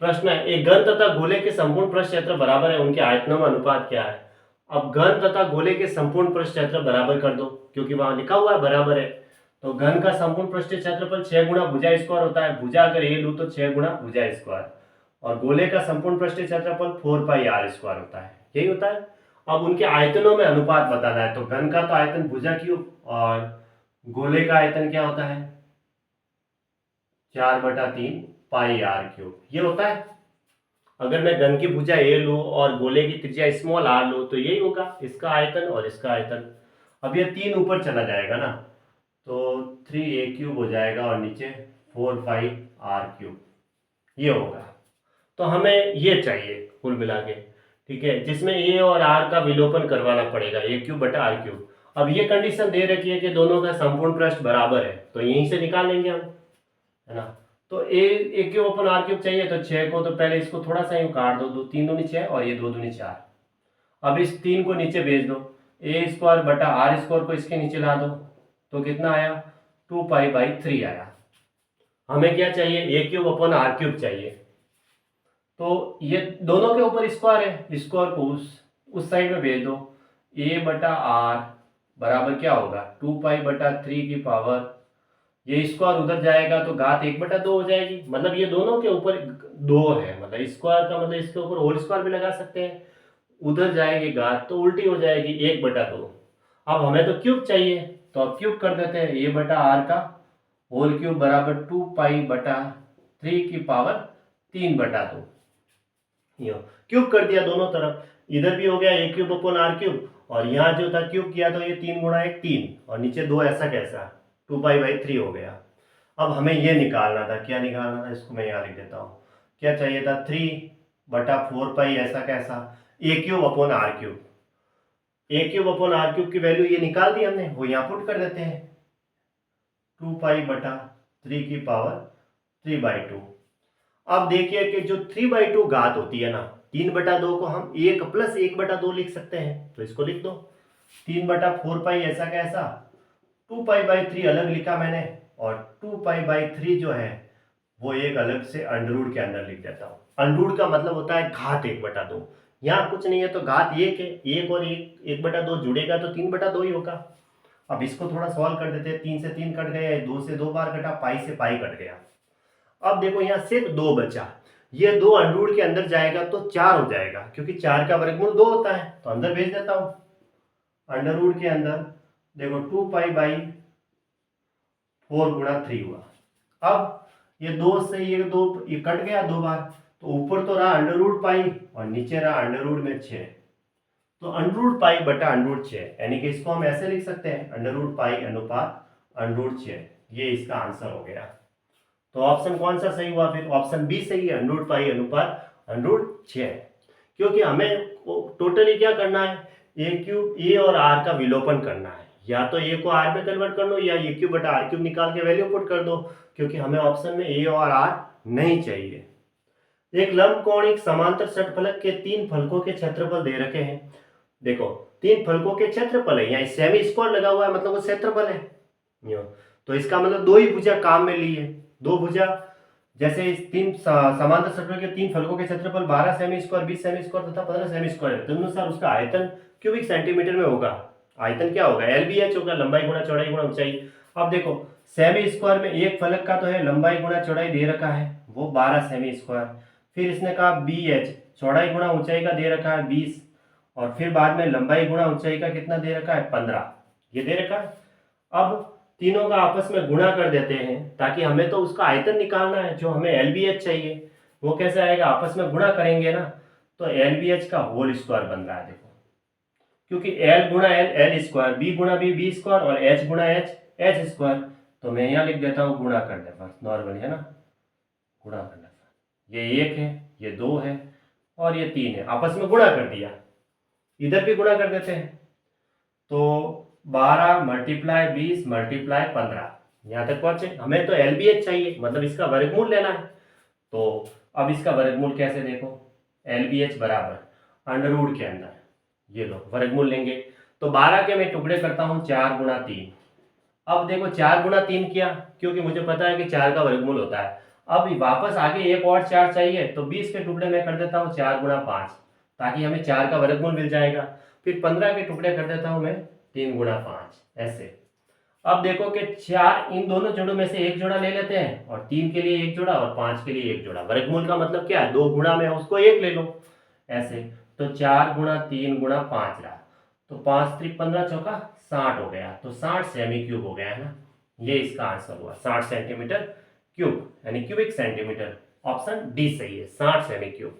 प्रश्न है, एक घन तथा गोले के संपूर्ण पृष्ठ क्षेत्र बराबर है, उनके आयतनों में अनुपात क्या है। अब घन तथा गोले के संपूर्ण पृष्ठ क्षेत्र बराबर कर दो, क्योंकि वहां लिखा हुआ है बराबर है। तो घन का संपूर्ण पृष्ठ क्षेत्रफल 6 गुना भुजा स्क्वायर होता है, भुजा अगर ए लूं तो 6 गुना भुजा स्क्वायर, और गोले का संपूर्ण पृष्ठ क्षेत्रफल 4 पाई आर स्क्वायर होता है, यही होता है। अब उनके आयतनों में अनुपात बताना है, तो घन का तो आयतन भुजा क्यूब और गोले का आयतन क्या होता है 4/3 पाई आर क्यूब, ये होता है। अगर मैं घन की भुजा ए लूं और गोले की त्रिज्या स्मॉल आर लूं तो यही होगा इसका आयतन और इसका आयतन। अब ये 3 ऊपर चला जाएगा ना, तो 3a³ हो जाएगा और नीचे 4 पाई r³ ये होगा। तो हमें ये चाहिए कुल मिला के, ठीक है, जिसमें ए और आर का विलोपन करवाना पड़ेगा, a³ बटा r³। अब ये कंडीशन दे रखी है कि दोनों का संपूर्ण पृष्ठ बराबर है, तो यहीं से निकाल लेंगे हम, है ना। तो a³ अपन r³ चाहिए, तो 6 को तो पहले इसको थोड़ा सा यूं काट दो, 3 दूनी 6 और ये 2 दूनी 4। अब इस 3 को नीचे भेज दो, a² बटा r² को इसके नीचे ला दो, तो कितना आया 2 पाई/3 आया। हमें क्या चाहिए a³ अपन r³ चाहिए, तो ये दोनों के ऊपर स्क्वायर है, स्क्वायर को उस साइड में भेज दो। a/r बराबर क्या होगा 2 पाई/3 की पावर, ये स्क्वायर उधर जाएगा तो घात 1/2 हो जाएगी, मतलब ये दोनों के ऊपर 2 है, मतलब स्क्वायर का मतलब इसके ऊपर होल स्क्वायर भी लगा सकते हैं, उधर जाएगी घात तो उल्टी हो जाएगी 1/2। अब हमें तो क्यूब चाहिए, तो अब क्यूब कर देते हैं, a/r का होल क्यूब बराबर 2 पाई/3 की पावर 3/2। क्यूब कर दिया दोनों तरफ, इधर भी हो गया a³/r³ और यहाँ जो था क्यूब किया तो ये 3 गुणा 1 3 और नीचे 2 ऐसा कैसा 2 पाई/3 हो गया। अब हमें ये निकालना था, क्या निकालना था, इसको मैं यहाँ लिख देता हूँ। क्या चाहिए था 3/4 पाई ऐसा कैसा a³/r³। a³/r³ की वैल्यू ये निकाल दी हमने, वो यहाँ पुट कर देते हैं 2 पाई/3 की पावर 3/2। अब देखिए कि जो 3/2 घात होती है ना, 3/2 को हम 1 + 1/2 लिख सकते हैं, तो इसको लिख दो 3/4 पाई ऐसा कैसा 2 पाई/3 अलग लिखा मैंने, और 2 पाई/3 जो है वो एक अलग से अंडर के अंदर लिख देता हूँ। अंडर का मतलब होता है घात 1/2। यहाँ कुछ नहीं है तो घात 1 है, 1 और 1/2 जुड़ेगा तो 3/2 ही होगा। अब इसको थोड़ा सॉल्व कर देते हैं, 3 से 3 कट गया, 2 से 2 बार कटा, पाई से पाई कट गया। अब देखो यहाँ सिर्फ 2 बचा, ये 2 अंडर के अंदर जाएगा तो 4 हो जाएगा, क्योंकि 4 का वर्गमूल 2 होता है, तो अंदर भेज देता हूं। अंडर के अंदर देखो 2 पाई/4 गुणा 3 हुआ। अब ये 2 से ये 2 ये कट गया 2 बार, तो ऊपर तो रहा अंडर पाई और नीचे रहा अंडर में 6, तो अंडर पाई/6, यानी कि इसको हम ऐसे लिख सकते हैं अंडर पाई अनुपात अंडर 6, ये इसका आंसर हो गया। तो ऑप्शन कौन सा सही हुआ, फिर ऑप्शन बी सही है, अंडर पाई अनुपात अंडर 6। क्योंकि हमें टोटली क्या करना है, a³ और r का विलोपन करना है, या तो a को r में कन्वर्ट कर लो या a³/r³ निकाल के वैल्यू पुट कर दो, क्योंकि हमें ऑप्शन में a और r नहीं चाहिए। एक लंबकोणिक समांतर षटफलक के 3 फलकों के क्षेत्रफल दे रखे हैं। देखो 3 फलकों के क्षेत्रफल है, यहाँ सेमी स्क्वायर लगा हुआ है, मतलब वो क्षेत्रफल है, तो इसका मतलब 2 ही भुजा काम में ली है, 2 भुजा। जैसे इस 3 समांतर षटफल के 3 फलकों के क्षेत्रफल 12 सेमी स्क्वायर, 20 सेमी स्क्वायर तथा 15 सेमी स्क्वायर है, तदनुसार उसका आयतन क्यूबिक सेंटीमीटर में होगा। आयतन क्या होगा, LBH होगा, लंबाई गुणा चौड़ाई गुणा ऊंचाई। अब देखो सेमी स्क्वायर में एक फलक का तो है लंबाई गुणा चौड़ाई दे रखा है, वो 12 सेमी स्क्वायर, फिर इसने कहा BH चौड़ाई गुणा ऊंचाई का दे रखा है 20, और फिर बाद में लंबाई गुणा ऊंचाई का कितना दे रखा है 15, ये दे रखा है। अब तीनों का आपस में गुणा कर देते हैं, ताकि हमें तो उसका आयतन निकालना है, जो हमें LBH चाहिए, वो कैसे आएगा, आपस में गुणा करेंगे ना, तो LBH का होल स्क्वायर बन रहा है। देखो क्योंकि L गुणा L L स्क्वायर, B गुणा B B स्क्वायर और H गुणा H H स्क्वायर, तो मैं यहाँ लिख देता हूँ गुणा कर दे बस नॉर्मली, है ना, गुणा कर दे, ये 1 है, ये 2 है और ये 3 है, आपस में गुणा कर दिया। इधर भी गुणा कर देते हैं, तो 12 × 20 × 15 यहाँ तक पहुंचे। हमें तो LBH चाहिए, मतलब इसका वर्गमूल लेना है, तो अब इसका वर्गमूल कैसे देखो, LBH बराबर अंडर के अंदर, ये लो वर्गमूल लेंगे, तो 12 के मैं टुकड़े करता हूँ 4 × 3। अब देखो 4 × 3 किया, क्योंकि मुझे पता है कि 4 का वर्गमूल होता है, अब वापस आगे एक और 4 चाहिए, तो 20 के टुकड़े मैं कर देता हूँ 4 गुणा 5, ताकि हमें 4 का वर्गमूल मिल जाएगा। फिर 15 के टुकड़े कर देता हूँ मैं 3 गुणा 5, ऐसे। अब देखो कि 4 इन दोनों जोड़ों में से एक जोड़ा ले लेते हैं, और 3 के लिए एक जोड़ा और 5 के लिए एक जोड़ा। वर्गमूल का मतलब क्या है, 2 गुणा में उसको 1 ले लो, ऐसे। तो 4 गुणा 3 गुणा 5 रहा, तो 5 3 15 चौका 60 हो गया, तो 60 सेमी क्यूब हो गया है ना। ये इसका आंसर हुआ, 60 सेंटीमीटर क्यूब, यानी क्यूबिक सेंटीमीटर। ऑप्शन डी सही है, 60 सेमी क्यूब।